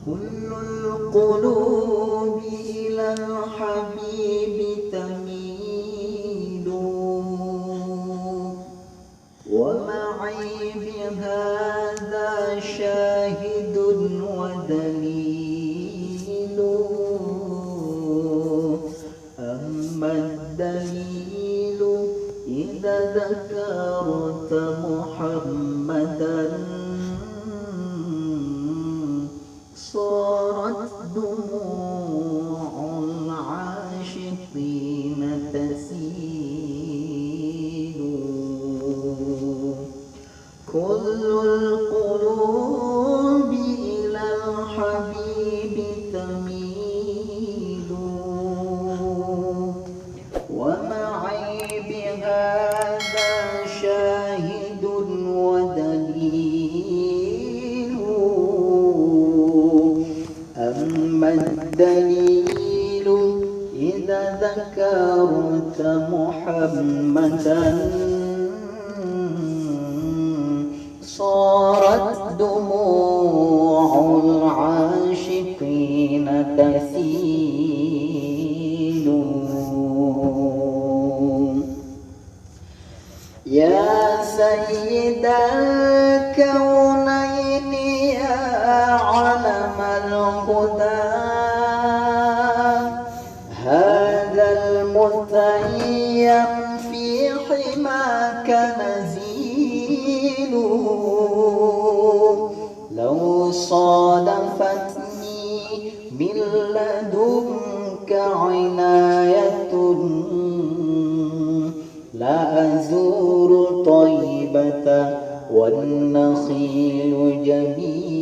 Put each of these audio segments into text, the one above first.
كل القلوب إلى الحبيب تميل، ومعي بهذا شاهد ودليل. أما الدليل إذا ذكرت محمدا صارت دموع العاشقين تسيل. كل القلوب إلى الحبيب تميل، ومعي بهذا شاهد ودليل. أما الدليل إذا ذكرت محمدا صارت دموع العاشقين تسيل. يا سيد الكونين يا علم الهدى، هذا المتيم في حماك نزيل. لو صادفتني من لدنك عناية لا أزور طيبة والنخيل جميل.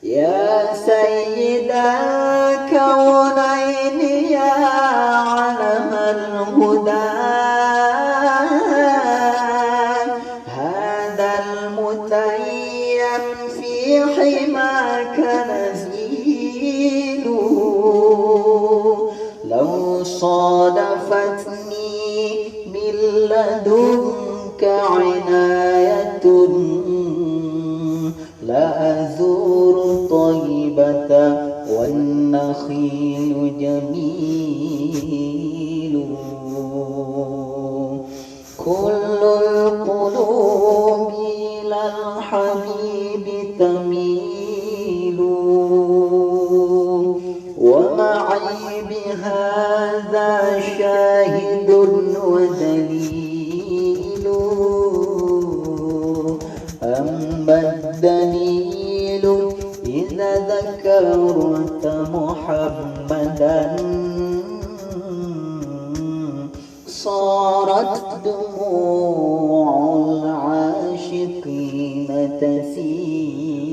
يا سيد الكونين يا علم الهدى، هذا المتيم في حماك نزيل. لو صادفتني من لدنك عناية لا أزور طيبة والنخيل جميل. كل القلوب إلى الحبيب تميل، ومعي بهذا شاهد ودليل. أما الدليل إذا ذكرت محمدا صارت دموع العاشقين تسيل.